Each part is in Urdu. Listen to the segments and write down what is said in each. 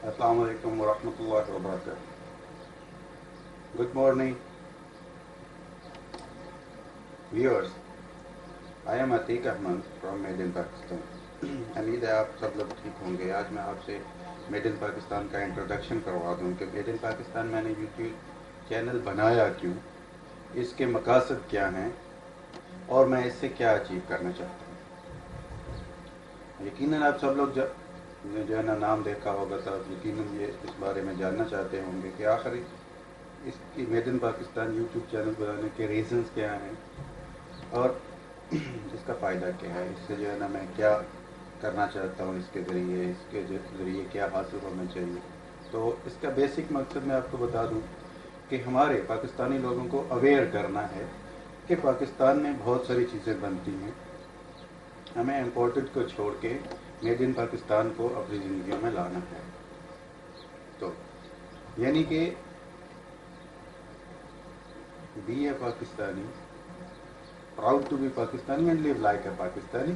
Assalamu alaikum wa rahmatullahi wa barakatuh. Good morning, viewers. I am Atiq Ahmad from Made in Pakistan. امید ہے آپ سب لوگ ٹھیک ہوں گے. آج میں آپ سے میڈ ان پاکستان کا انٹروڈکشن کروا دوں کہ میڈ ان پاکستان میں نے یوٹیوب چینل بنایا کیوں, اس کے مقاصد کیا ہیں اور میں اس سے کیا اچیو کرنا چاہتا ہوں. یقیناً آپ سب لوگ جو ہے نا نام دیکھا ہوگا تو آپ یقیناً یہ اس بارے میں جاننا چاہتے ہوں گے کہ آخر اس کی made in Pakistan YouTube channel بنانے کے ریزنز کیا ہیں اور اس کا فائدہ کیا ہے, اس سے جو ہے نا میں کیا کرنا چاہتا ہوں, اس کے ذریعے کیا حاصل ہونا چاہیے. تو اس کا بیسک مقصد میں آپ کو بتا دوں کہ ہمارے پاکستانی لوگوں کو اویئر کرنا ہے کہ پاکستان میں بہت ساری چیزیں بنتی ہیں, ہمیں امپورٹڈ کو چھوڑ کے میڈ ان پاکستان کو اپنی زندگیوں میں لانا ہے. تو یعنی کہ be a Pakistani, proud to be Pakistani and live like a Pakistani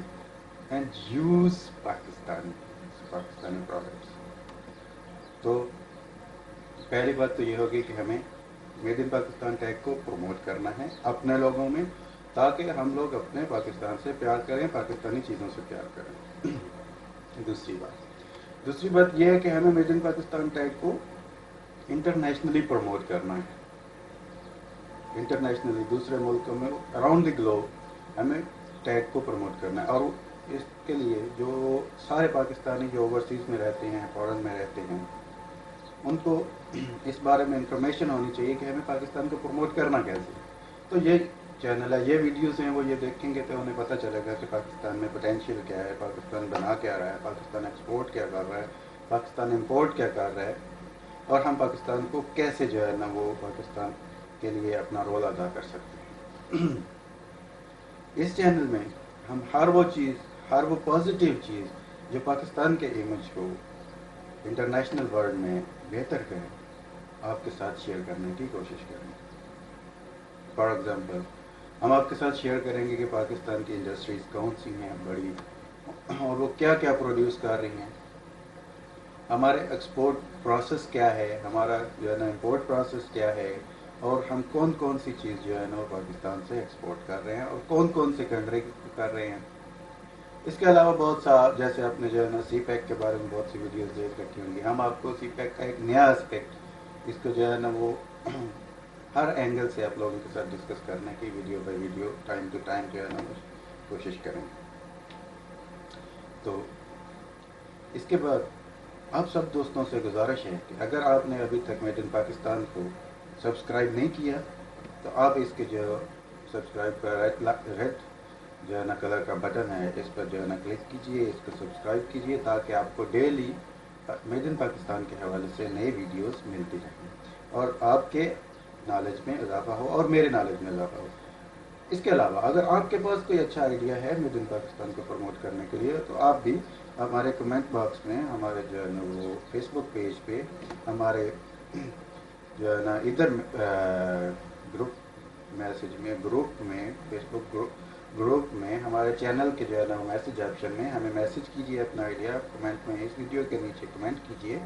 and use Pakistani products. تو پہلی بات تو یہ ہوگی کہ ہمیں میڈ ان پاکستان ٹیگ کو پروموٹ کرنا ہے اپنے لوگوں میں, تاکہ ہم لوگ اپنے پاکستان سے پیار کریں, پاکستانی چیزوں سے پیار کریں. دوسری بات یہ ہے کہ ہمیں میڈ ان پاکستان ٹیگ کو انٹرنیشنلی پروموٹ کرنا ہے. انٹرنیشنلی دوسرے ملکوں میں اراؤنڈ دی گلوب ہمیں ٹیگ کو پروموٹ کرنا ہے. اور اس کے لیے جو سارے پاکستانی جو اوورسیز میں رہتے ہیں, فارن میں رہتے ہیں, ان کو اس بارے میں انفارمیشن ہونی چاہیے کہ ہمیں پاکستان کو پروموٹ کرنا کیسے. تو یہ چینل ہے, یہ ویڈیوز ہیں, وہ یہ دیکھیں گے تو انہیں پتہ چلے گا کہ پاکستان میں پوٹینشیل کیا ہے, پاکستان بنا کیا رہا ہے, پاکستان ایکسپورٹ کیا کر رہا ہے, پاکستان امپورٹ کیا کر رہا ہے, اور ہم پاکستان کو کیسے جو ہے نا وہ پاکستان کے لیے اپنا رول ادا کر سکتے ہیں. اس چینل میں ہم ہر وہ پازیٹیو چیز جو پاکستان کے امیج کو انٹرنیشنل ورلڈ میں بہتر کریں, آپ کے ساتھ شیئر کرنے کی کوشش کریں. فار ایگزامپل, ہم آپ کے ساتھ شیئر کریں گے کہ پاکستان کی انڈسٹریز کون سی ہیں بڑی, اور وہ کیا کیا پروڈیوس کر رہی ہیں, ہمارے ایکسپورٹ پروسیس کیا ہے, ہمارا جو ہے نا امپورٹ پروسیس کیا ہے, اور ہم کون کون سی چیز جو ہے نا وہ پاکستان سے ایکسپورٹ کر رہے ہیں اور کون کون سی کنٹری کر رہے ہیں. اس کے علاوہ بہت سا, جیسے آپ نے جو ہے نا سی پیک کے بارے میں بہت سی ویڈیوز دیکھ رکھی ہوں گی, ہم آپ کو سی پیک کا ایک نیا اسپیکٹ, اس کو جو ہے نا وہ ہر اینگل سے آپ لوگوں کے ساتھ ڈسکس کرنے کی video by video time to time جو ہے نا کوشش کریں. تو اس کے بعد آپ سب دوستوں سے گزارش ہے کہ اگر آپ نے ابھی تک میڈ ان پاکستان کو سبسکرائب نہیں کیا تو آپ اس کے جو سبسکرائب کا ریڈ جو ہے نا کلر کا بٹن ہے, اس پر جو ہے نا کلک کیجئے, اس کو سبسکرائب کیجئے, تاکہ آپ کو ڈیلی میڈ ان پاکستان کے حوالے سے نئے ویڈیوز ملتی رہیں اور آپ کے نالج میں اضافہ ہو اور میرے نالج میں اضافہ ہو. اس کے علاوہ اگر آپ کے پاس کوئی اچھا آئیڈیا ہے میڈ ان پاکستان کو پروموٹ کرنے کے لیے, تو آپ بھی ہمارے کمنٹ باکس میں, ہمارے جو ہے نا وہ فیس بک پیج پہ, ہمارے جو ہے نا ادھر گروپ میسج میں, گروپ میں, فیس بک گروپ میں, ہمارے چینل کے جو ہے نا میسج آپشن میں ہمیں میسج کیجیے اپنا آئیڈیا, کمنٹ میں اس ویڈیو کے نیچے کمنٹ کیجیے.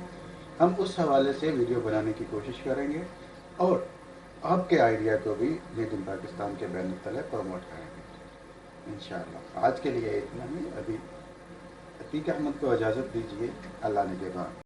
ہم اس حوالے سے ویڈیو بنانے کی کوشش کریں گے اور آپ کے آئیڈیا کو بھی میڈ ان پاکستان کے بین الطلع پروموٹ کریں گے انشاءاللہ. آج کے لیے اتنا ہی. ابھی عتیق احمد کو اجازت دیجیے. اللہ نے کے بعد